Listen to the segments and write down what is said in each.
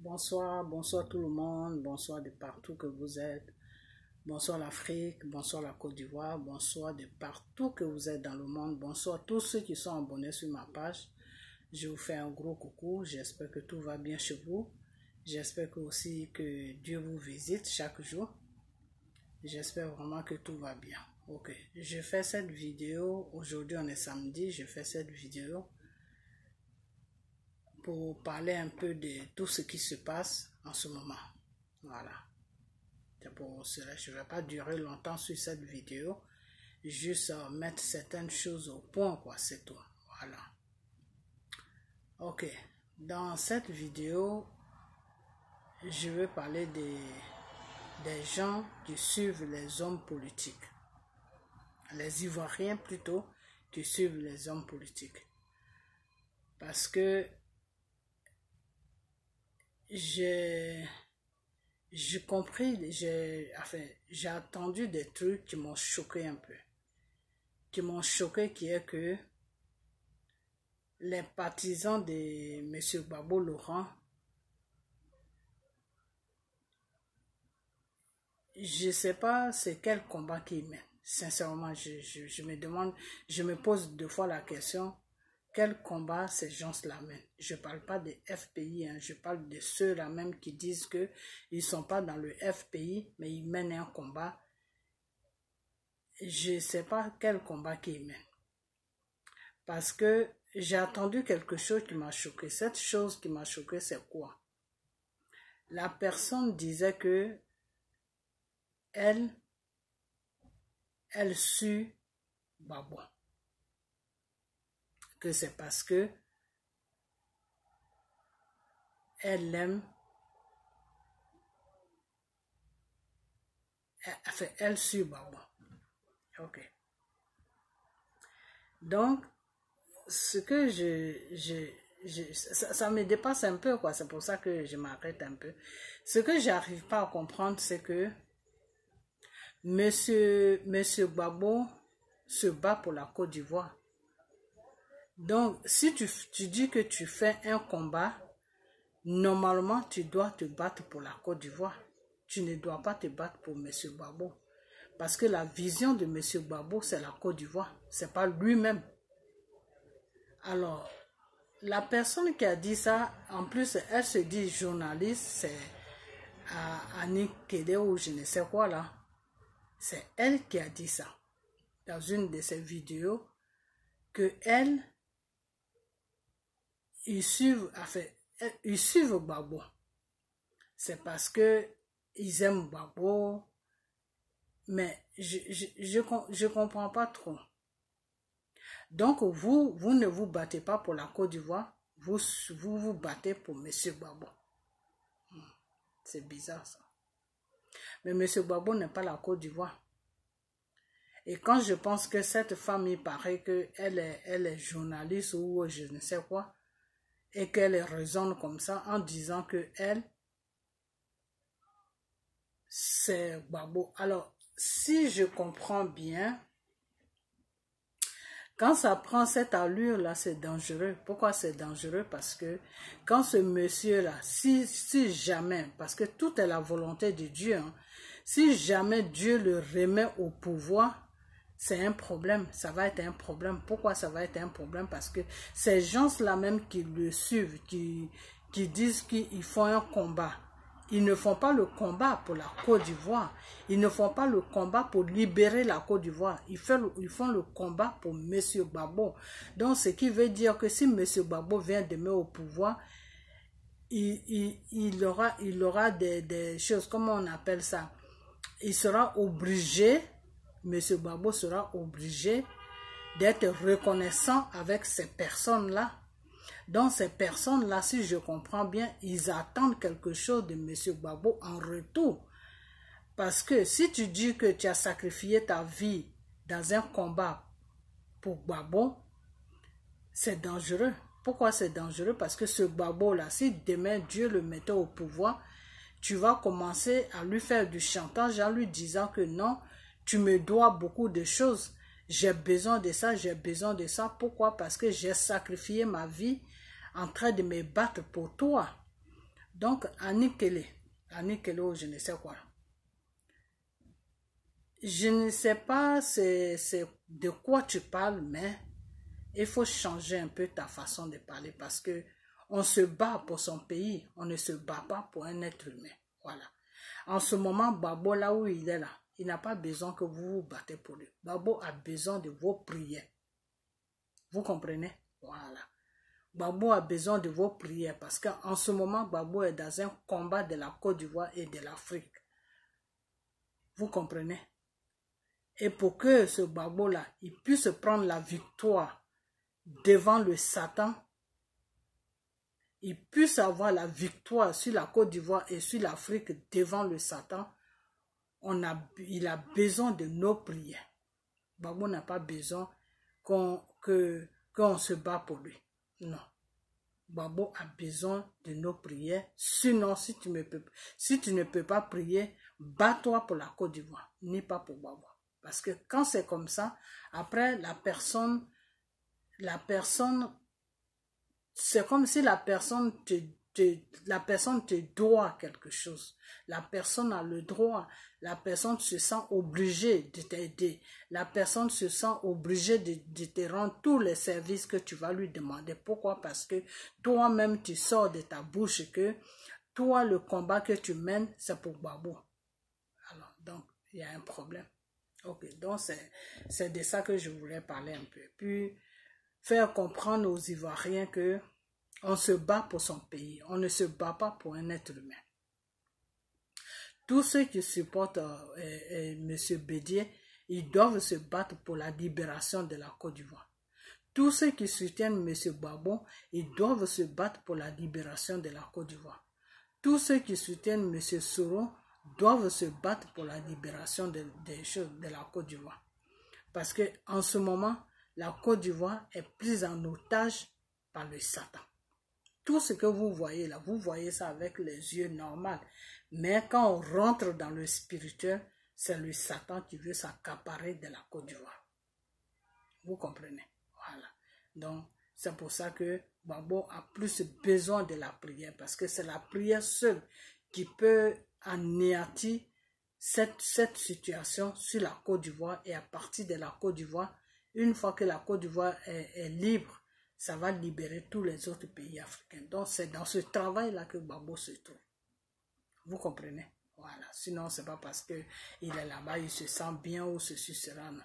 Bonsoir, bonsoir tout le monde, bonsoir de partout que vous êtes. Bonsoir l'Afrique, bonsoir la Côte d'Ivoire, bonsoir de partout que vous êtes dans le monde. Bonsoir tous ceux qui sont abonnés sur ma page. Je vous fais un gros coucou, j'espère que tout va bien chez vous. J'espère aussi que Dieu vous visite chaque jour. J'espère vraiment que tout va bien. Ok, je fais cette vidéo, aujourd'hui on est samedi, je fais cette vidéo pour parler un peu de tout ce qui se passe en ce moment. Voilà. C'est pour cela, je ne vais pas durer longtemps sur cette vidéo. Juste mettre certaines choses au point, quoi, c'est tout. Voilà. Ok. Dans cette vidéo, je vais parler des gens qui suivent les hommes politiques. Les Ivoiriens plutôt, qui suivent les hommes politiques. Parce que j'ai compris, j'ai entendu des trucs qui m'ont choqué un peu. Qui m'ont choqué, qui est que les partisans de M. Gbagbo Laurent, je ne sais pas c'est quel combat qu'ils mènent. Sincèrement, je me demande, je me pose deux fois la question, quel combat ces gens-là mènent. Je ne parle pas des FPI, hein, je parle de ceux-là même qui disent qu'ils ne sont pas dans le FPI, mais ils mènent un combat. Je ne sais pas quel combat qu'ils mènent. Parce que j'ai entendu quelque chose qui m'a choqué. Cette chose qui m'a choqué, c'est quoi? La personne disait que elle suit Gbagbo. Que c'est parce que elle aime, elle suit Gbagbo. Ok. Donc, ce que ça me dépasse un peu, quoi. C'est pour ça que je m'arrête un peu. Ce que j'arrive pas à comprendre, c'est que Monsieur Gbagbo se bat pour la Côte d'Ivoire. Donc, si tu dis que tu fais un combat, normalement, tu dois te battre pour la Côte d'Ivoire. Tu ne dois pas te battre pour M. Gbagbo. Parce que la vision de M. Gbagbo, c'est la Côte d'Ivoire. Ce n'est pas lui-même. Alors, la personne qui a dit ça, en plus, elle se dit journaliste, c'est Annie Kede ou je ne sais quoi là. C'est elle qui a dit ça. Dans une de ses vidéos, que elle, ils suivent Gbagbo. C'est parce que ils aiment Gbagbo, mais je comprends pas trop. Donc vous ne vous battez pas pour la Côte d'Ivoire, vous vous battez pour M. Gbagbo. C'est bizarre ça. Mais M. Gbagbo n'est pas la Côte d'Ivoire. Et quand je pense que cette femme, il paraît qu'elle est journaliste ou je ne sais quoi, et qu'elle raisonne comme ça en disant que elle, c'est Gbagbo. Alors, si je comprends bien, quand ça prend cette allure-là, c'est dangereux. Pourquoi c'est dangereux? Parce que quand ce monsieur-là, si jamais, parce que tout est la volonté de Dieu, hein, si jamais Dieu le remet au pouvoir, c'est un problème, ça va être un problème. Pourquoi ça va être un problème? Parce que ces gens-là même qui le suivent, qui disent qu'ils font un combat, ils ne font pas le combat pour la Côte d'Ivoire. Ils ne font pas le combat pour libérer la Côte d'Ivoire. Ils font le combat pour M. Gbagbo. Donc, ce qui veut dire que si M. Gbagbo vient demain au pouvoir, il aura des choses, comment on appelle ça? Il sera obligé, M. Gbagbo sera obligé d'être reconnaissant avec ces personnes-là. Donc ces personnes-là, si je comprends bien, ils attendent quelque chose de M. Gbagbo en retour. Parce que si tu dis que tu as sacrifié ta vie dans un combat pour Gbagbo, c'est dangereux. Pourquoi c'est dangereux? Parce que ce Gbagbo-là, si demain Dieu le mettait au pouvoir, tu vas commencer à lui faire du chantage en lui disant que non, tu me dois beaucoup de choses. J'ai besoin de ça, j'ai besoin de ça. Pourquoi? Parce que j'ai sacrifié ma vie en train de me battre pour toi. Donc, Annie Kelly, ou je ne sais quoi. Je ne sais pas c'est de quoi tu parles, mais il faut changer un peu ta façon de parler parce que on se bat pour son pays, on ne se bat pas pour un être humain. Voilà. En ce moment, Babo, là où il est là, il n'a pas besoin que vous vous battez pour lui. Babo a besoin de vos prières. Vous comprenez? Voilà. Babo a besoin de vos prières parce qu'en ce moment, Babo est dans un combat de la Côte d'Ivoire et de l'Afrique. Vous comprenez? Et pour que ce Babo-là, il puisse prendre la victoire devant le Satan, il puisse avoir la victoire sur la Côte d'Ivoire et sur l'Afrique devant le Satan, il a besoin de nos prières. Babo n'a pas besoin qu'on se bat pour lui. Non. Babo a besoin de nos prières. Sinon, si tu ne peux pas prier, bats-toi pour la Côte d'Ivoire, ni pas pour Babo. Parce que quand c'est comme ça, après la personne, c'est comme si la personne te doit quelque chose. La personne a le droit, la personne se sent obligée de t'aider. La personne se sent obligée de te rendre tous les services que tu vas lui demander. Pourquoi? Parce que toi-même, tu sors de ta bouche que toi, le combat que tu mènes, c'est pour Babo. Alors, donc, il y a un problème. Ok, donc c'est de ça que je voulais parler un peu. Puis, faire comprendre aux Ivoiriens que on se bat pour son pays. On ne se bat pas pour un être humain. Tous ceux qui supportent M. Bédier, ils doivent se battre pour la libération de la Côte d'Ivoire. Tous ceux qui soutiennent M. Babo, ils doivent se battre pour la libération de la Côte d'Ivoire. Tous ceux qui soutiennent M. Soro doivent se battre pour la libération de la Côte d'Ivoire. Parce qu'en ce moment, la Côte d'Ivoire est prise en otage par le Satan. Tout ce que vous voyez là, vous voyez ça avec les yeux normaux. Mais quand on rentre dans le spirituel, c'est le Satan qui veut s'accaparer de la Côte d'Ivoire. Vous comprenez? Voilà. Donc, c'est pour ça que Babo a plus besoin de la prière. Parce que c'est la prière seule qui peut anéantir cette situation sur la Côte d'Ivoire. Et à partir de la Côte d'Ivoire, une fois que la Côte d'Ivoire est libre, ça va libérer tous les autres pays africains. Donc, c'est dans ce travail-là que Babo se trouve. Vous comprenez? Voilà. Sinon, c'est pas parce qu'il est là-bas, il se sent bien ou ceci, cela, non.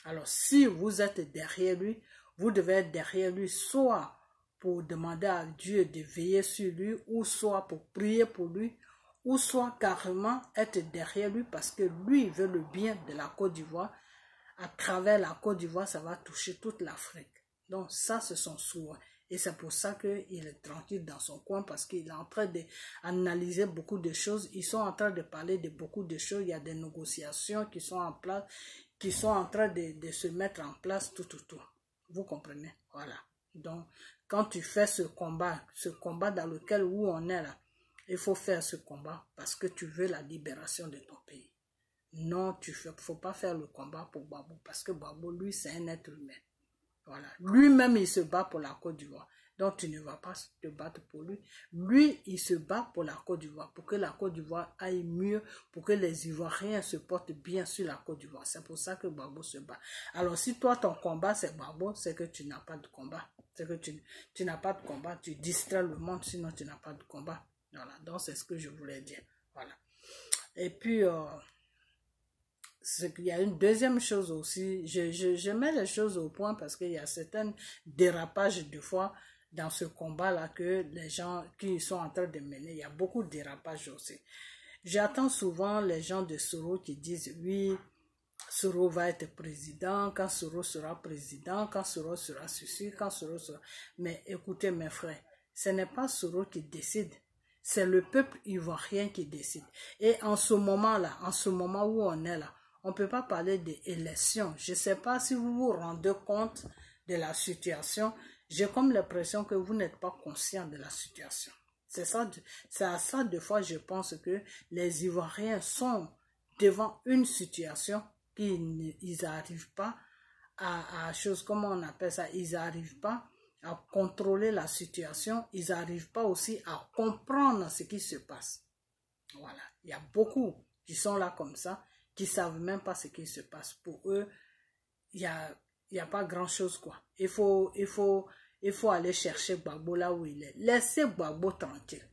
Alors, si vous êtes derrière lui, vous devez être derrière lui, soit pour demander à Dieu de veiller sur lui, ou soit pour prier pour lui, ou soit carrément être derrière lui parce que lui veut le bien de la Côte d'Ivoire. À travers la Côte d'Ivoire, ça va toucher toute l'Afrique. Donc ça, c'est son souhait. Et c'est pour ça qu'il est tranquille dans son coin parce qu'il est en train d'analyser beaucoup de choses. Ils sont en train de parler de beaucoup de choses. Il y a des négociations qui sont en place, qui sont en train de se mettre en place, tout. Vous comprenez? Voilà. Donc, quand tu fais ce combat dans lequel où on est là, il faut faire ce combat parce que tu veux la libération de ton pays. Non, il ne faut pas faire le combat pour Babo parce que Babo, lui, c'est un être humain. Voilà. Lui-même, il se bat pour la Côte d'Ivoire. Donc, tu ne vas pas te battre pour lui. Lui, il se bat pour la Côte d'Ivoire, pour que la Côte d'Ivoire aille mieux, pour que les Ivoiriens se portent bien sur la Côte d'Ivoire. C'est pour ça que Babo se bat. Alors, si toi, ton combat, c'est Babo, c'est que tu n'as pas de combat. C'est que tu n'as pas de combat. Tu distrais le monde, sinon tu n'as pas de combat. Voilà. Donc, c'est ce que je voulais dire. Voilà. Et puis, il y a une deuxième chose aussi, je mets les choses au point parce qu'il y a certains dérapages de fois dans ce combat-là que les gens qui sont en train de mener, il y a beaucoup de dérapages aussi. J'attends souvent les gens de Soro qui disent oui, Soro va être président, quand Soro sera président, quand Soro sera ceci, quand Soro sera... Mais écoutez mes frères, ce n'est pas Soro qui décide. C'est le peuple ivoirien qui décide. Et en ce moment-là, en ce moment où on est là, on ne peut pas parler d'élection. Je ne sais pas si vous vous rendez compte de la situation. J'ai comme l'impression que vous n'êtes pas conscient de la situation. C'est à ça, des fois, je pense que les Ivoiriens sont devant une situation qu'ils n'arrivent pas à chose, comment on appelle ça, ils n'arrivent pas à contrôler la situation, ils n'arrivent pas aussi à comprendre ce qui se passe. Voilà, il y a beaucoup qui sont là comme ça, qui ne savent même pas ce qui se passe. Pour eux, il n'y a pas grand-chose, quoi. Il faut aller chercher Gbagbo là où il est. Laissez Gbagbo tranquille.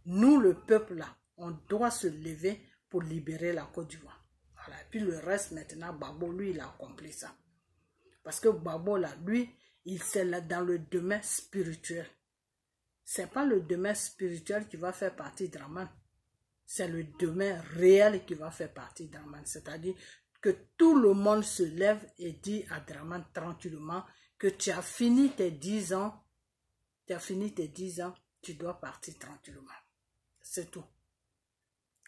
Nous, le peuple là, on doit se lever pour libérer la Côte d'Ivoire. Voilà. Et puis le reste maintenant, Gbagbo, lui, il a accompli ça. Parce que Gbagbo là, lui, il c'est là dans le domaine spirituel. C'est pas le domaine spirituel qui va faire partie de Draman. C'est le domaine réel qui va faire partie de Draman. C'est-à-dire que tout le monde se lève et dit à Draman tranquillement que tu as fini tes 10 ans. Tu as fini tes 10 ans, tu dois partir tranquillement. C'est tout.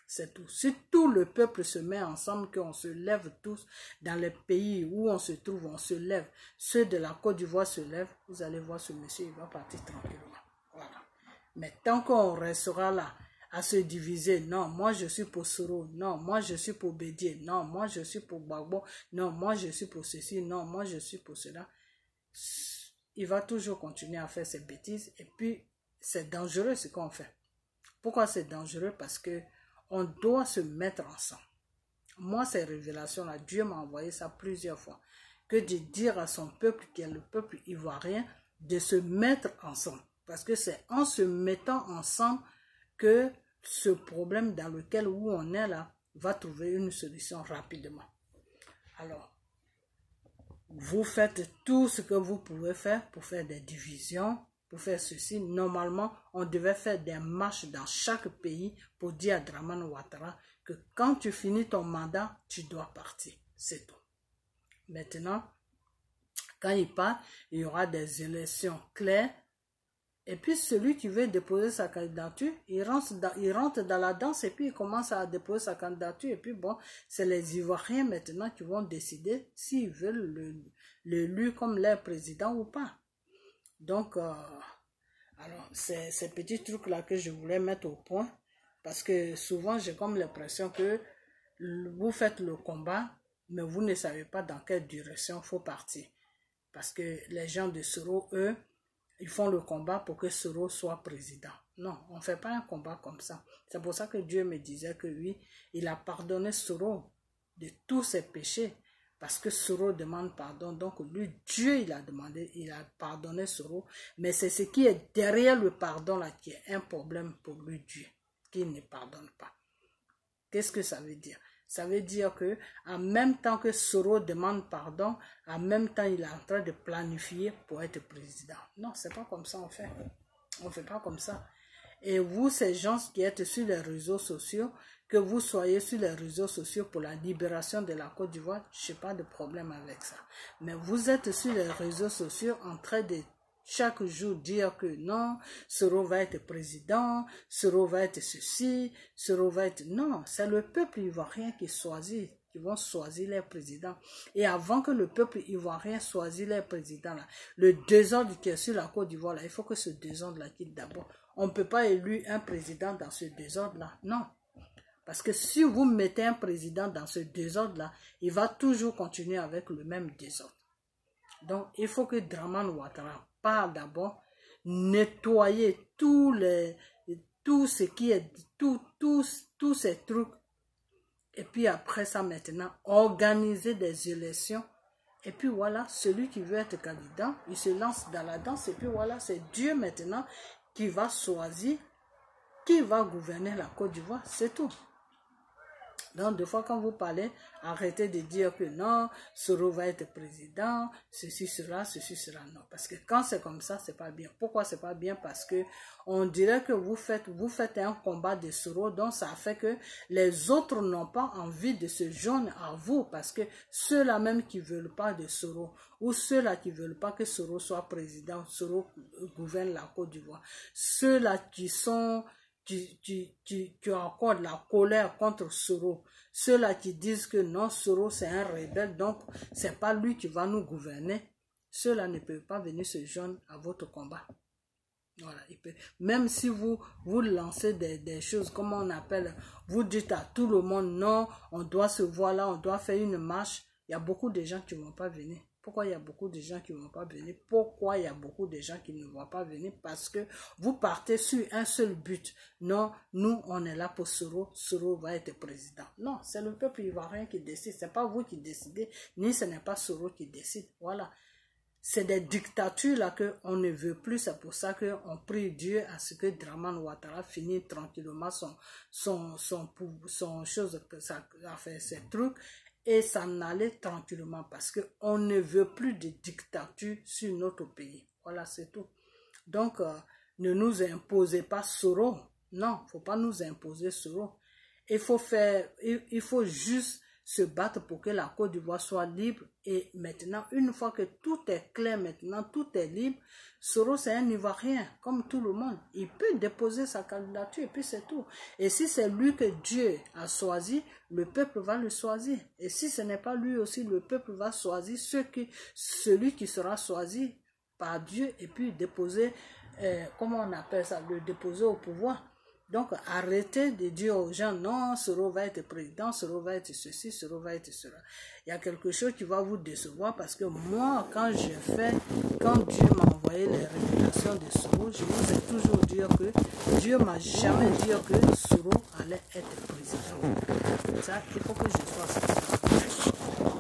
C'est tout. Si tout le peuple se met ensemble, qu'on se lève tous dans les pays où on se trouve, on se lève. Ceux de la Côte d'Ivoire se lèvent, vous allez voir ce monsieur, il va partir tranquillement. Voilà. Mais tant qu'on restera là, à se diviser, non, moi je suis pour Soro, non, moi je suis pour Bédié, non, moi je suis pour Gbagbo, non, moi je suis pour ceci, non, moi je suis pour cela. Il va toujours continuer à faire ses bêtises et puis c'est dangereux ce qu'on fait. Pourquoi c'est dangereux? Parce que on doit se mettre ensemble. Moi, ces révélations-là, Dieu m'a envoyé ça plusieurs fois. Que de dire à son peuple, qui est le peuple ivoirien, de se mettre ensemble. Parce que c'est en se mettant ensemble que ce problème dans lequel où on est là va trouver une solution rapidement. Alors, vous faites tout ce que vous pouvez faire pour faire des divisions, pour faire ceci. Normalement, on devait faire des marches dans chaque pays pour dire à Dramane Ouattara que quand tu finis ton mandat, tu dois partir. C'est tout. Maintenant, quand il part, il y aura des élections claires. Et puis celui qui veut déposer sa candidature, il rentre dans la danse et puis il commence à déposer sa candidature. Et puis bon, c'est les Ivoiriens maintenant qui vont décider s'ils veulent l'élu comme leur président ou pas. Donc, alors c'est ces petits trucs-là que je voulais mettre au point. Parce que souvent, j'ai comme l'impression que vous faites le combat, mais vous ne savez pas dans quelle direction il faut partir. Parce que les gens de Soro, eux, ils font le combat pour que Soro soit président. Non, on ne fait pas un combat comme ça. C'est pour ça que Dieu me disait que oui, il a pardonné Soro de tous ses péchés. Parce que Soro demande pardon. Donc lui, Dieu, il a pardonné Soro. Mais c'est ce qui est derrière le pardon là qui est un problème pour lui, Dieu, qui ne pardonne pas. Qu'est-ce que ça veut dire? Ça veut dire que en même temps que Soro demande pardon, en même temps il est en train de planifier pour être président. Non, c'est pas comme ça on fait. On fait pas comme ça. Et vous, ces gens qui êtes sur les réseaux sociaux, que vous soyez sur les réseaux sociaux pour la libération de la Côte d'Ivoire, je n'ai pas de problème avec ça. Mais vous êtes sur les réseaux sociaux en train de chaque jour dire que non, Soro va être président, Soro va être ceci, Soro va être... Non, c'est le peuple ivoirien qui choisit, qui vont choisir les présidents. Et avant que le peuple ivoirien choisisse les présidents, là, le désordre qui est sur la Côte d'Ivoire, il faut que ce désordre-là quitte d'abord. On ne peut pas élire un président dans ce désordre-là, non. Parce que si vous mettez un président dans ce désordre-là, il va toujours continuer avec le même désordre. Donc, il faut que Dramane Ouattara parle d'abord, nettoyer tous ces trucs. Et puis après ça, maintenant, organiser des élections. Et puis voilà, celui qui veut être candidat, il se lance dans la danse. Et puis voilà, c'est Dieu maintenant qui va choisir qui va gouverner la Côte d'Ivoire. C'est tout. Donc, des fois, quand vous parlez, arrêtez de dire que non, Soro va être président, ceci sera, non. Parce que quand c'est comme ça, c'est pas bien. Pourquoi c'est pas bien? Parce que on dirait que vous faites un combat de Soro, donc ça fait que les autres n'ont pas envie de se joindre à vous. Parce que ceux-là même qui veulent pas de Soro, ou ceux-là qui veulent pas que Soro soit président, Soro gouverne la Côte d'Ivoire, ceux-là qui sont... qui ont encore de la colère contre Soro. Ceux-là qui disent que non, Soro c'est un rebelle, donc c'est pas lui qui va nous gouverner. Ceux-là ne peuvent pas venir se joindre à votre combat. Voilà, même si vous lancez des choses, comme on appelle, vous dites à tout le monde, non, on doit se voir là, on doit faire une marche, il y a beaucoup de gens qui ne vont pas venir. Pourquoi il y a beaucoup de gens qui ne vont pas venir? Pourquoi il y a beaucoup de gens qui ne vont pas venir? Parce que vous partez sur un seul but. Non, nous, on est là pour Soro. Soro va être président. Non, c'est le peuple ivoirien qui décide. Ce n'est pas vous qui décidez, ni ce n'est pas Soro qui décide. Voilà. C'est des dictatures là qu'on ne veut plus. C'est pour ça qu'on prie Dieu à ce que Dramane Ouattara finisse tranquillement son chose, ça a fait ses trucs, et s'en aller tranquillement, parce qu'on ne veut plus de dictature sur notre pays. Voilà, c'est tout. Donc, ne nous imposez pas Soro. Non, il ne faut pas nous imposer Soro. Il faut juste se battre pour que la Côte d'Ivoire soit libre. Et maintenant, une fois que tout est clair, maintenant, tout est libre, Soro, c'est un Ivoirien, comme tout le monde. Il peut déposer sa candidature, et puis c'est tout. Et si c'est lui que Dieu a choisi, le peuple va le choisir. Et si ce n'est pas lui aussi, le peuple va choisir celui qui sera choisi par Dieu, et puis déposer, comment on appelle ça, le déposer au pouvoir. Donc, arrêtez de dire aux gens, non, Soro va être président, Soro va être ceci, Soro va être cela. Il y a quelque chose qui va vous décevoir, parce que moi, quand Dieu m'a envoyé les révélations de Soro, je vous ai toujours dit que Dieu m'a jamais dit que Soro allait être président. Ça, il faut que je fasse ça.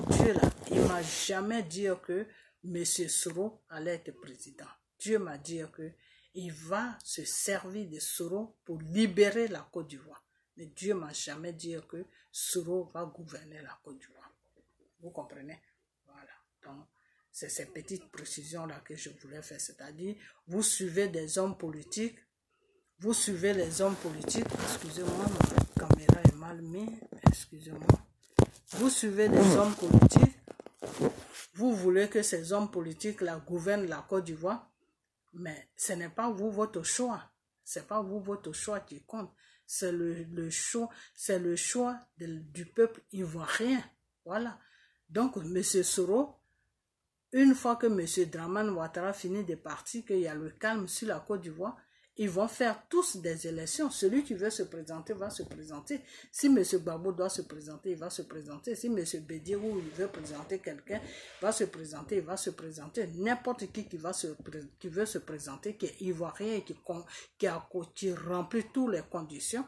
Dieu là, il m'a jamais dit que M. Soro allait être président. Dieu m'a dit que il va se servir de Soro pour libérer la Côte d'Ivoire. Mais Dieu ne m'a jamais dit que Soro va gouverner la Côte d'Ivoire. Vous comprenez? Voilà. Donc, c'est ces petites précisions-là que je voulais faire. C'est-à-dire, vous suivez des hommes politiques. Vous suivez les hommes politiques. Excusez-moi, ma caméra est mal mise. Excusez-moi. Vous suivez des hommes politiques. Vous voulez que ces hommes politiques-là gouvernent la Côte d'Ivoire. Mais ce n'est pas vous votre choix. C'est pas vous votre choix qui compte. C'est le choix du peuple ivoirien. Voilà. Donc, M. Soro, une fois que M. Dramane Ouattara finit de partir, qu'il y a le calme sur la Côte d'Ivoire, ils vont faire tous des élections. Celui qui veut se présenter va se présenter. Si M. Gbagbo doit se présenter, il va se présenter. Si M. Bédirou il veut présenter quelqu'un, va se présenter, il va se présenter. N'importe qui veut se présenter, qui est ivoirien et qui remplit toutes les conditions,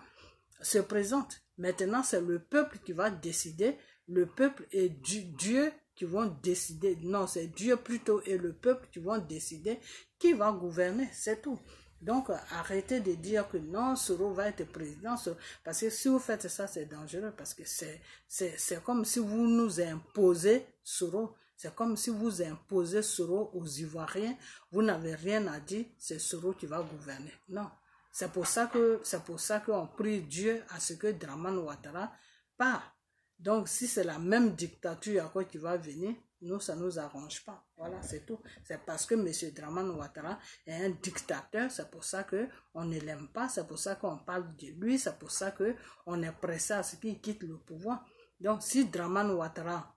se présente. Maintenant, c'est le peuple qui va décider. Le peuple et Dieu qui vont décider. Non, c'est Dieu plutôt et le peuple qui vont décider qui va gouverner. C'est tout. Donc, arrêtez de dire que non, Soro va être président, parce que si vous faites ça, c'est dangereux, parce que c'est comme si vous nous imposez Soro, c'est comme si vous imposez Soro aux Ivoiriens, vous n'avez rien à dire, c'est Soro qui va gouverner. Non, c'est pour ça qu'on prie Dieu à ce que Dramane Ouattara part. Donc, si c'est la même dictature à quoi qui va venir, nous, ça ne nous arrange pas. Voilà, c'est tout. C'est parce que M. Dramane Ouattara est un dictateur, c'est pour ça qu'on ne l'aime pas, c'est pour ça qu'on parle de lui, c'est pour ça qu'on est pressé à ce qu'il quitte le pouvoir. Donc, si Dramane Ouattara,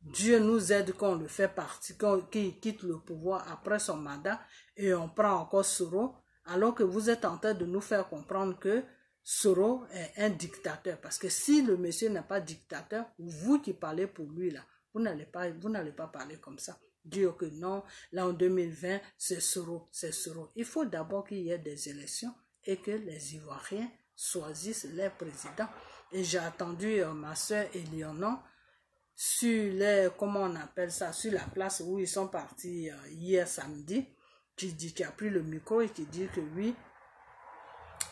Dieu nous aide qu'on le fait partie, qu'il quitte le pouvoir après son mandat, et on prend encore Soro, alors que vous êtes en train de nous faire comprendre que Soro est un dictateur. Parce que si le monsieur n'est pas dictateur, vous qui parlez pour lui là, vous n'allez pas parler comme ça. Dire que non, là en 2020, c'est Soro, c'est Soro. Il faut d'abord qu'il y ait des élections et que les Ivoiriens choisissent les présidents. Et j'ai attendu ma soeur Eleonore sur comment on appelle ça, sur la place où ils sont partis hier samedi, qui a pris le micro et qui dit que oui,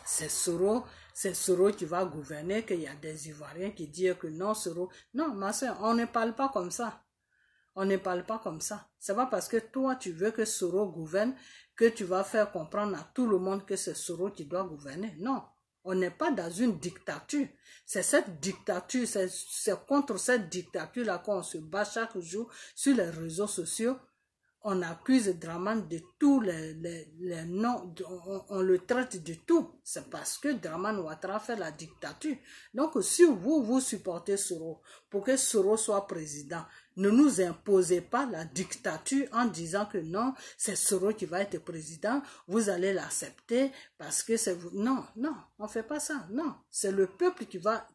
c'est Soro qui va gouverner, qu'il y a des Ivoiriens qui disent que non, Soro. Non, ma soeur, on ne parle pas comme ça. On ne parle pas comme ça. C'est pas parce que toi, tu veux que Soro gouverne que tu vas faire comprendre à tout le monde que c'est Soro qui doit gouverner. Non, on n'est pas dans une dictature. C'est cette dictature, c'est contre cette dictature-là qu'on se bat chaque jour sur les réseaux sociaux. On accuse Dramane de tous les noms, on le traite de tout. C'est parce que Dramane Ouattara fait la dictature. Donc, si vous supportez Soro pour que Soro soit président, ne nous imposez pas la dictature en disant que non, c'est Soro qui va être président, vous allez l'accepter parce que c'est vous. Non, on ne fait pas ça. Non, c'est le peuple qui va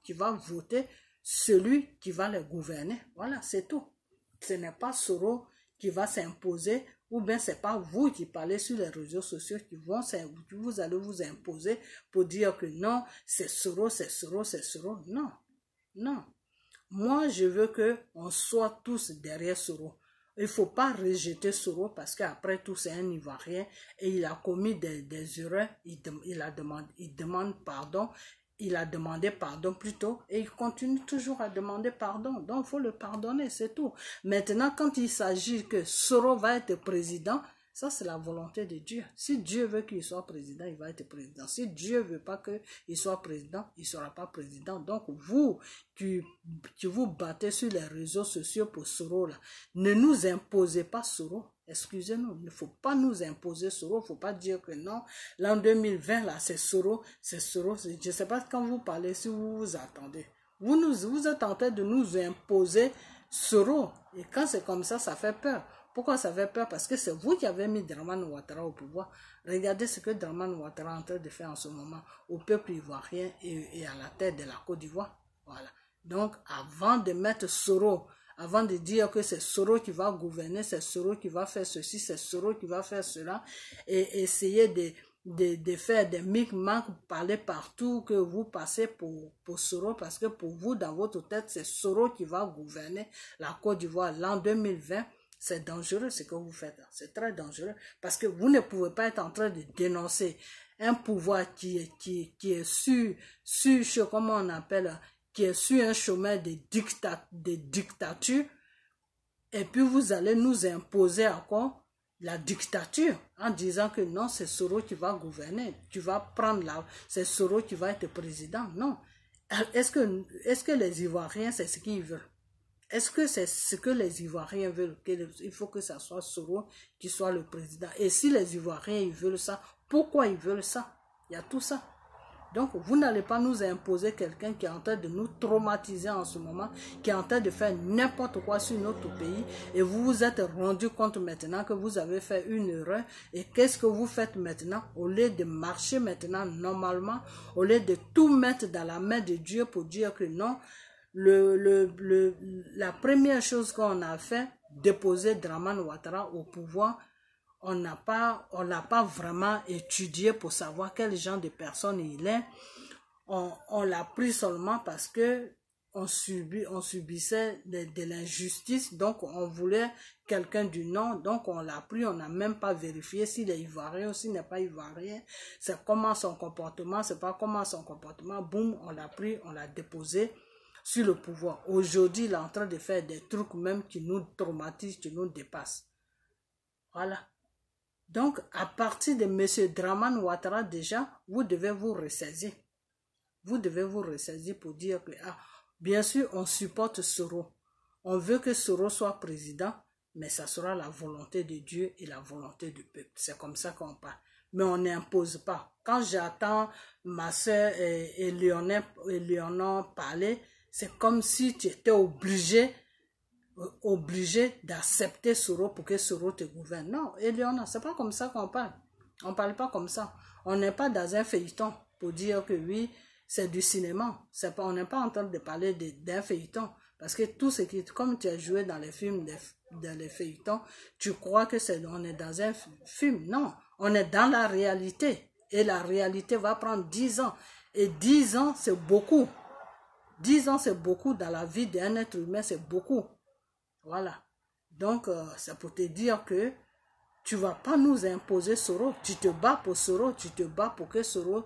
voter celui qui va les gouverner. Voilà, c'est tout. Ce n'est pas Soro qui va s'imposer, ou bien c'est pas vous qui parlez sur les réseaux sociaux qui vous allez vous imposer pour dire que non, c'est Soro, c'est Soro, c'est Soro. Non, non. Moi, je veux que on soit tous derrière Soro. Il ne faut pas rejeter Soro parce qu'après tout, c'est un Ivoirien et il a commis des erreurs. Il demande pardon. Il a demandé pardon plutôt et il continue toujours à demander pardon. Donc, il faut le pardonner, c'est tout. Maintenant, quand il s'agit que Soro va être président, ça, c'est la volonté de Dieu. Si Dieu veut qu'il soit président, il va être président. Si Dieu ne veut pas qu'il soit président, il ne sera pas président. Donc, vous qui vous battez sur les réseaux sociaux pour Soro, là, ne nous imposez pas Soro. Excusez-nous, il ne faut pas nous imposer Soro. Il ne faut pas dire que non, l'an 2020, là, c'est Soro, c'est Soro. Je ne sais pas quand vous parlez, si vous vous attendez. Vous êtes en train de nous imposer Soro. Et quand c'est comme ça fait peur. Pourquoi ça fait peur? Parce que c'est vous qui avez mis Dramane Ouattara au pouvoir. Regardez ce que Dramane Ouattara est en train de faire en ce moment au peuple ivoirien et à la tête de la Côte d'Ivoire. Voilà. Donc, avant de mettre Soro, avant de dire que c'est Soro qui va gouverner, c'est Soro qui va faire ceci, c'est Soro qui va faire cela, et essayer de faire des micmacs, parler partout que vous passez pour Soro, parce que pour vous, dans votre tête, c'est Soro qui va gouverner la Côte d'Ivoire l'an 2020. C'est dangereux ce que vous faites. C'est très dangereux parce que vous ne pouvez pas être en train de dénoncer un pouvoir qui est sur comment on appelle, qui est sur un chemin de dictature, et puis vous allez nous imposer encore la dictature en disant que non, c'est Soro qui va gouverner. Tu vas prendre c'est Soro qui va être président. Non. Est-ce que les Ivoiriens, c'est ce qu'ils veulent? Est-ce que c'est ce que les Ivoiriens veulent? Il faut que ça soit Soro qui soit le président. Et si les Ivoiriens ils veulent ça, pourquoi ils veulent ça? Il y a tout ça. Donc, vous n'allez pas nous imposer quelqu'un qui est en train de nous traumatiser en ce moment, qui est en train de faire n'importe quoi sur notre pays. Et vous vous êtes rendu compte maintenant que vous avez fait une erreur. Et qu'est-ce que vous faites maintenant? Au lieu de marcher maintenant normalement, au lieu de tout mettre dans la main de Dieu pour dire que non, la première chose qu'on a fait, déposer Dramane Ouattara au pouvoir, on n'a pas vraiment étudié pour savoir quel genre de personne il est. On l'a pris seulement parce que on subissait de l'injustice, donc on voulait quelqu'un du nom, donc on l'a pris, on n'a même pas vérifié s'il est ivoirien ou s'il n'est pas ivoirien, c'est comment son comportement, c'est pas comment son comportement, boum, on l'a pris, on l'a déposé sur le pouvoir. Aujourd'hui, il est en train de faire des trucs même qui nous traumatisent, qui nous dépassent. Voilà. Donc, à partir de M. Dramane Ouattara, déjà, vous devez vous ressaisir. Vous devez vous ressaisir pour dire que, bien sûr, on supporte Soro. On veut que Soro soit président, mais ça sera la volonté de Dieu et la volonté du peuple. C'est comme ça qu'on parle. Mais on n'impose pas. Quand j'attends ma soeur et Léonard parler, c'est comme si tu étais obligé d'accepter Soro pour que Soro te gouverne. Non, Eleonore, c'est pas comme ça qu'on parle. On parle pas comme ça. On n'est pas dans un feuilleton pour dire que oui, c'est du cinéma. On n'est pas en train de parler d'un feuilleton. Parce que tout ce qui, comme tu as joué dans les films, dans les feuilletons, tu crois que on est dans un film. Non, on est dans la réalité. Et la réalité va prendre 10 ans. Et 10 ans, c'est beaucoup. 10 ans, c'est beaucoup dans la vie d'un être humain, c'est beaucoup. Voilà. Donc, c'est pour te dire que tu ne vas pas nous imposer Soro. Tu te bats pour Soro. Tu te bats pour que Soro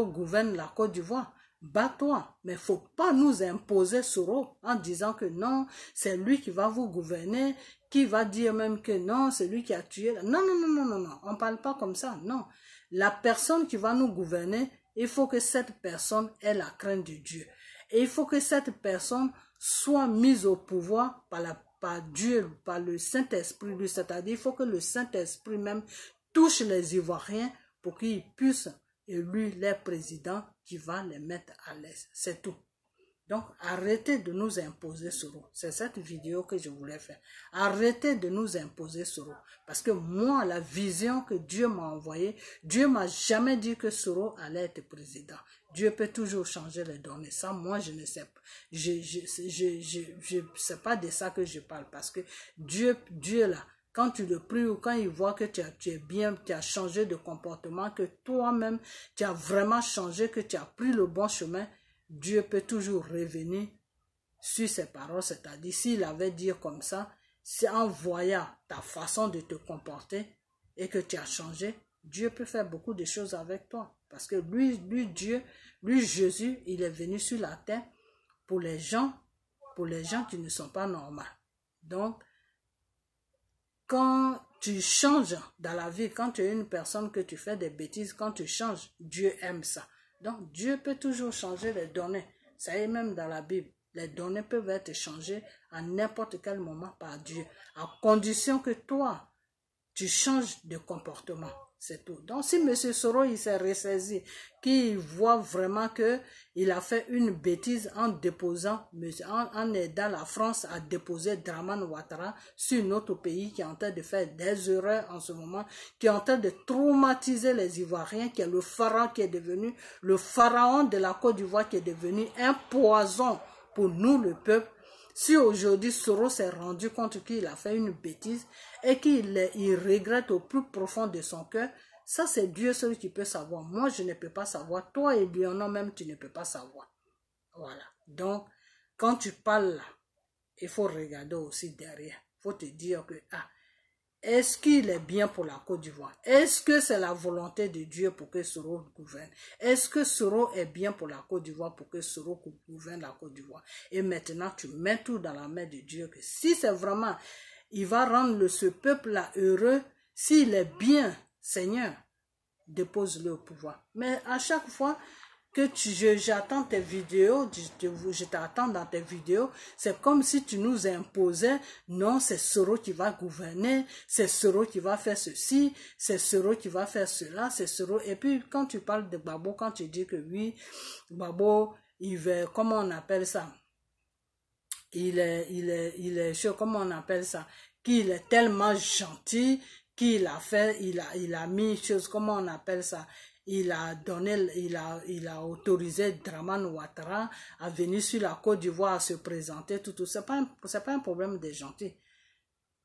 gouverne la Côte d'Ivoire. Bats-toi. Mais il ne faut pas nous imposer Soro en disant que non, c'est lui qui va vous gouverner, qui va dire même que non, c'est lui qui a tué. Non, non, non, non, non, non. On ne parle pas comme ça. Non. La personne qui va nous gouverner, il faut que cette personne ait la crainte de Dieu. Et il faut que cette personne soit mise au pouvoir par Dieu, par le Saint-Esprit. C'est-à-dire, il faut que le Saint-Esprit même touche les Ivoiriens pour qu'ils puissent élire les présidents qui va les mettre à l'aise. C'est tout. Donc, arrêtez de nous imposer Soro. C'est cette vidéo que je voulais faire. Arrêtez de nous imposer Soro. Parce que moi, la vision que Dieu m'a envoyée, Dieu m'a jamais dit que Soro allait être président. Dieu peut toujours changer les données. Ça, moi, je ne sais pas. Je sais pas de ça que je parle. Parce que Dieu là, quand tu le pries ou quand il voit que tu es bien, tu as changé de comportement, que toi-même, tu as vraiment changé, que tu as pris le bon chemin, Dieu peut toujours revenir sur ses paroles, c'est-à-dire s'il avait dit comme ça, c'est en voyant ta façon de te comporter et que tu as changé, Dieu peut faire beaucoup de choses avec toi. Parce que lui Jésus, il est venu sur la terre pour les gens qui ne sont pas normaux. Donc, quand tu changes dans la vie, quand tu es une personne que tu fais des bêtises, quand tu changes, Dieu aime ça. Donc, Dieu peut toujours changer les données. Ça est même dans la Bible. Les données peuvent être changées à n'importe quel moment par Dieu, à condition que toi, tu changes de comportement. C'est tout. Donc, si M. Soro, il s'est ressaisi, qu'il voit vraiment qu'il a fait une bêtise en déposant, en aidant la France à déposer Dramane Ouattara sur notre pays qui est en train de faire des erreurs en ce moment, qui est en train de traumatiser les Ivoiriens, qui est le pharaon qui est devenu, le pharaon de la Côte d'Ivoire qui est devenu un poison pour nous, le peuple. Si aujourd'hui Soro s'est rendu compte qu'il a fait une bêtise et qu'il regrette au plus profond de son cœur, ça c'est Dieu seul qui peut savoir. Moi je ne peux pas savoir. Toi et Lionel même tu ne peux pas savoir. Voilà. Donc quand tu parles là, il faut regarder aussi derrière. Il faut te dire que est-ce qu'il est bien pour la Côte d'Ivoire? Est-ce que c'est la volonté de Dieu pour que Soro gouverne? Est-ce que Soro est bien pour la Côte d'Ivoire pour que Soro gouverne la Côte d'Ivoire? Et maintenant, tu mets tout dans la main de Dieu. Que si c'est vraiment, il va rendre ce peuple-là heureux, s'il est bien, Seigneur, dépose-le au pouvoir. Mais à chaque fois que j'attends tes vidéos, je t'attends dans tes vidéos, c'est comme si tu nous imposais, non, c'est Soro qui va gouverner, c'est Soro qui va faire ceci, c'est Soro qui va faire cela, c'est Soro. Et puis, quand tu parles de Gbagbo, quand tu dis que oui, Gbagbo, il veut, comment on appelle ça? Il est, comment on appelle ça? Qu'il est tellement gentil, qu'il a fait, il a mis chose, comment on appelle ça? Il a autorisé Dramane Ouattara à venir sur la Côte d'Ivoire à se présenter, tout. C'est pas un problème des gentils.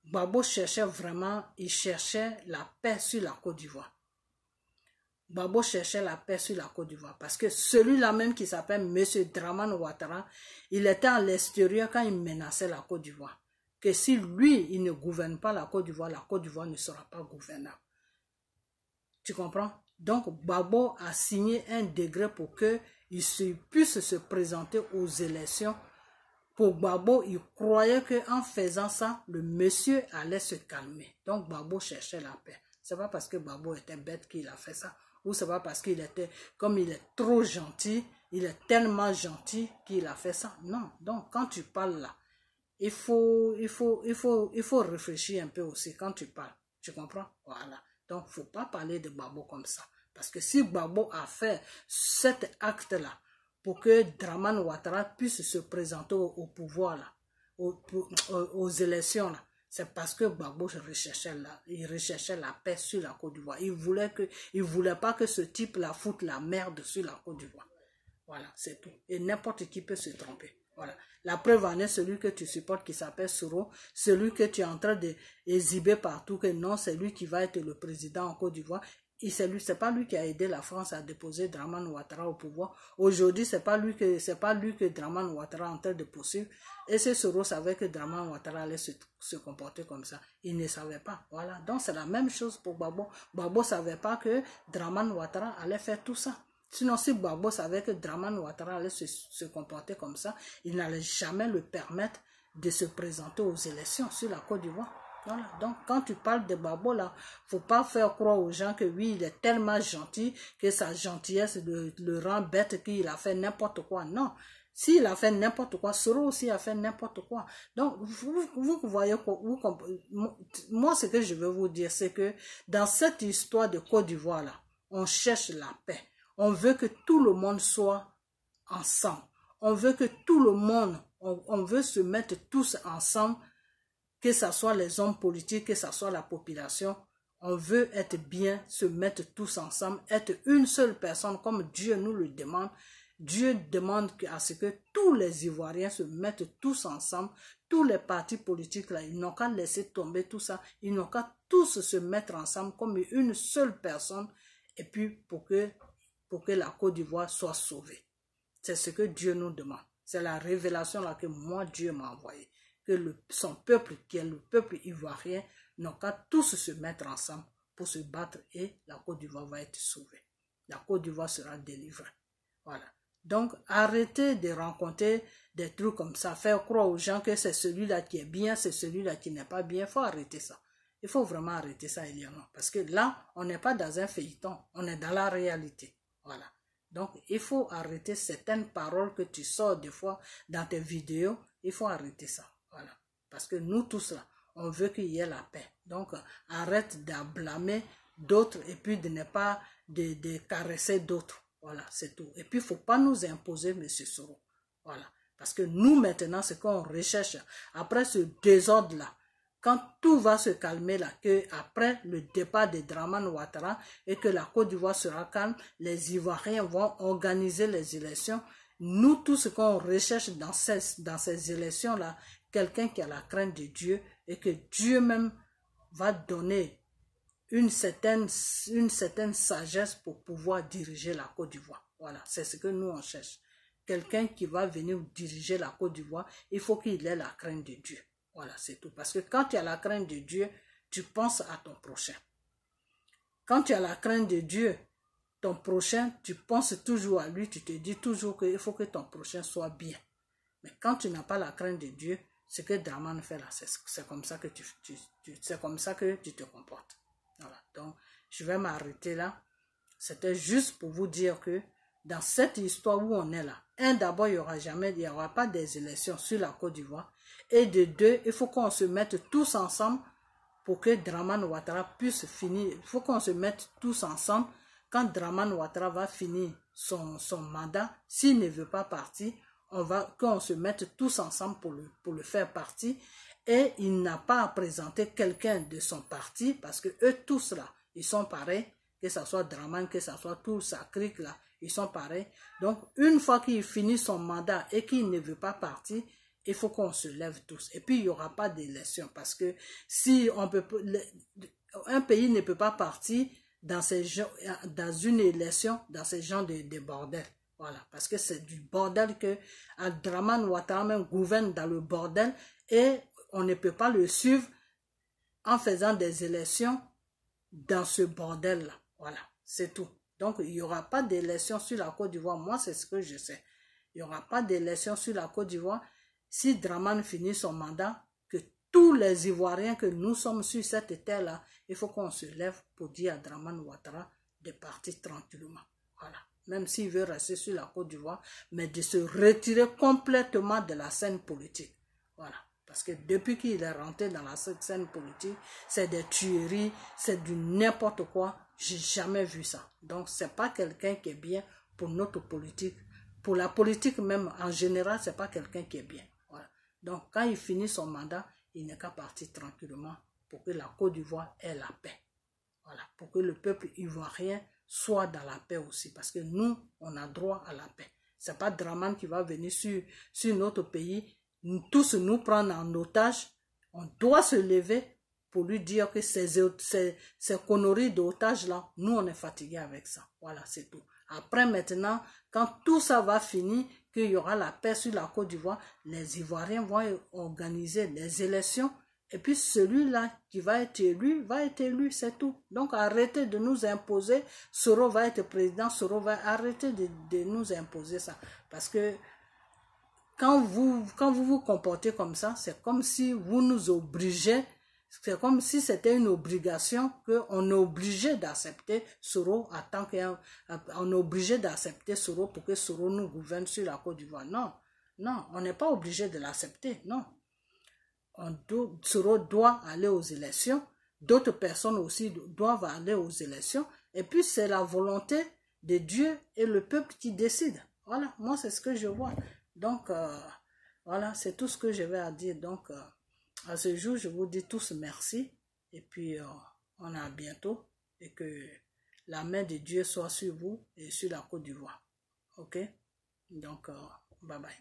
Gbagbo cherchait vraiment, il cherchait la paix sur la Côte d'Ivoire. Gbagbo cherchait la paix sur la Côte d'Ivoire parce que celui-là même qui s'appelle M. Dramane Ouattara, il était à l'extérieur quand il menaçait la Côte d'Ivoire. Que si lui, il ne gouverne pas la Côte d'Ivoire ne sera pas gouvernable. Tu comprends? Donc, Gbagbo a signé un décret pour qu'il puisse se présenter aux élections. Pour Gbagbo, il croyait qu'en faisant ça, le monsieur allait se calmer. Donc, Gbagbo cherchait la paix. C'est pas parce que Gbagbo était bête qu'il a fait ça. Ou c'est pas parce qu'il était, comme il est trop gentil, il est tellement gentil qu'il a fait ça. Non. Donc, quand tu parles là, il faut réfléchir un peu aussi quand tu parles. Tu comprends? Voilà. Donc, il ne faut pas parler de Gbagbo comme ça. Parce que si Gbagbo a fait cet acte-là pour que Dramane Ouattara puisse se présenter au pouvoir, là, aux élections, là, c'est parce que Gbagbo recherchait la paix sur la Côte d'Ivoire. Il voulait pas que ce type-là foute la merde sur la Côte d'Ivoire. Voilà, c'est tout. Et n'importe qui peut se tromper. Voilà. La preuve en est celui que tu supportes qui s'appelle Soro, celui que tu es en train d'exhiber partout que non, c'est lui qui va être le président en Côte d'Ivoire. C'est pas lui qui a aidé la France à déposer Dramane Ouattara au pouvoir. Aujourd'hui, c'est pas lui que Dramane Ouattara est en train de poursuivre. Et ce Soro savait que Dramane Ouattara allait se comporter comme ça. Il ne savait pas. Voilà. Donc c'est la même chose pour Gbagbo. Gbagbo savait pas que Dramane Ouattara allait faire tout ça. Sinon, si Gbagbo savait que Dramane Ouattara allait se comporter comme ça, il n'allait jamais le permettre de se présenter aux élections sur la Côte d'Ivoire. Voilà. Donc, quand tu parles de Gbagbo, là, faut pas faire croire aux gens que oui, il est tellement gentil que sa gentillesse le rend bête, qu'il a fait n'importe quoi. Non. S'il a fait n'importe quoi, Soro aussi a fait n'importe quoi. Donc, vous voyez, moi, ce que je veux vous dire, c'est que dans cette histoire de Côte d'Ivoire, là, on cherche la paix. On veut que tout le monde soit ensemble. On veut que tout le monde, on veut se mettre tous ensemble, que ce soit les hommes politiques, que ce soit la population. On veut être bien, se mettre tous ensemble, être une seule personne comme Dieu nous le demande. Dieu demande à ce que tous les Ivoiriens se mettent tous ensemble, tous les partis politiques là, ils n'ont qu'à laisser tomber tout ça, ils n'ont qu'à tous se mettre ensemble comme une seule personne et puis pour que la Côte d'Ivoire soit sauvée. C'est ce que Dieu nous demande. C'est la révélation là que moi Dieu m'a envoyée. Que son peuple, qui est le peuple ivoirien, n'ont qu'à tous se mettre ensemble pour se battre et la Côte d'Ivoire va être sauvée. La Côte d'Ivoire sera délivrée. Voilà. Donc, arrêtez de rencontrer des trucs comme ça, faire croire aux gens que c'est celui-là qui est bien, c'est celui-là qui n'est pas bien. Il faut arrêter ça. Il faut vraiment arrêter ça, Eliana. Parce que là, on n'est pas dans un feuilleton, on est dans la réalité. Voilà. Donc, il faut arrêter certaines paroles que tu sors des fois dans tes vidéos. Il faut arrêter ça. Voilà. Parce que nous tous là, on veut qu'il y ait la paix. Donc, arrête de blâmer d'autres et puis de ne pas de caresser d'autres. Voilà, c'est tout. Et puis, il ne faut pas nous imposer, M. Soro. Voilà. Parce que nous, maintenant, ce qu'on recherche, après ce désordre-là, quand tout va se calmer là, que après le départ de Dramane Ouattara et que la Côte d'Ivoire sera calme, les Ivoiriens vont organiser les élections. Nous, tout ce qu'on recherche dans ces élections-là, quelqu'un qui a la crainte de Dieu et que Dieu même va donner une certaine sagesse pour pouvoir diriger la Côte d'Ivoire. Voilà, c'est ce que nous on cherche. Quelqu'un qui va venir diriger la Côte d'Ivoire, il faut qu'il ait la crainte de Dieu. Voilà, c'est tout. Parce que quand tu as la crainte de Dieu, tu penses à ton prochain. Quand tu as la crainte de Dieu, ton prochain, tu penses toujours à lui, tu te dis toujours qu'il faut que ton prochain soit bien. Mais quand tu n'as pas la crainte de Dieu, ce que Dramane fait là, c'est comme ça que c'est comme ça que tu te comportes. Voilà, donc je vais m'arrêter là. C'était juste pour vous dire que dans cette histoire où on est là, d'abord, il n'y aura pas des élections sur la Côte d'Ivoire. Et de deux, il faut qu'on se mette tous ensemble pour que Dramane Ouattara puisse finir. Il faut qu'on se mette tous ensemble. Quand Dramane Ouattara va finir son mandat, s'il ne veut pas partir, qu'on se mette tous ensemble pour le faire partir. Et il n'a pas à présenter quelqu'un de son parti parce que eux tous là, ils sont pareils, que ce soit Dramane, que ce soit tout sa clique là, ils sont pareils. Donc, une fois qu'il finit son mandat et qu'il ne veut pas partir, il faut qu'on se lève tous. Et puis, il n'y aura pas d'élection parce que si on peut, un pays ne peut pas partir dans une élection, dans ces genres de bordel. Voilà, parce que c'est du bordel que Dramane Ouattara même gouverne dans le bordel et on ne peut pas le suivre en faisant des élections dans ce bordel-là. Voilà, c'est tout. Donc, il n'y aura pas d'élection sur la Côte d'Ivoire. Moi, c'est ce que je sais. Il n'y aura pas d'élection sur la Côte d'Ivoire si Dramane finit son mandat, que tous les Ivoiriens que nous sommes sur cette terre-là, il faut qu'on se lève pour dire à Dramane Ouattara de partir tranquillement. Voilà. Même s'il veut rester sur la Côte d'Ivoire, mais de se retirer complètement de la scène politique. Voilà. Parce que depuis qu'il est rentré dans la scène politique, c'est des tueries, c'est du n'importe quoi. J'ai jamais vu ça. Donc, c'est pas quelqu'un qui est bien pour notre politique. Pour la politique même, en général, c'est pas quelqu'un qui est bien. Voilà. Donc, quand il finit son mandat, il n'est qu'à partir tranquillement pour que la Côte d'Ivoire ait la paix. Voilà. Pour que le peuple ivoirien soit dans la paix aussi. Parce que nous, on a droit à la paix. C'est pas Dramane qui va venir sur notre pays, tous nous prendre en otage. On doit se lever pour lui dire que ces conneries d'otages là, nous on est fatigués avec ça. Voilà, c'est tout. Après maintenant, quand tout ça va finir, qu'il y aura la paix sur la Côte d'Ivoire, les Ivoiriens vont organiser des élections. Et puis celui-là qui va être élu, c'est tout. Donc arrêtez de nous imposer, Soro va être président, Soro va arrêter de nous imposer ça. Parce que quand vous vous comportez comme ça, c'est comme si vous nous obligez, c'est comme si c'était une obligation qu'on est obligé d'accepter Soro en tant qu'on est obligé d'accepter Soro pour que Soro nous gouverne sur la Côte d'Ivoire. Non, non, on n'est pas obligé de l'accepter, non. Soro doit aller aux élections, d'autres personnes aussi doivent aller aux élections, et puis c'est la volonté de Dieu et le peuple qui décide. Voilà, moi c'est ce que je vois. Donc, voilà, c'est tout ce que je vais à dire. Donc, à ce jour, je vous dis tous merci. Et puis, on a à bientôt. Et que la main de Dieu soit sur vous et sur la Côte d'Ivoire. Ok? Donc, bye bye.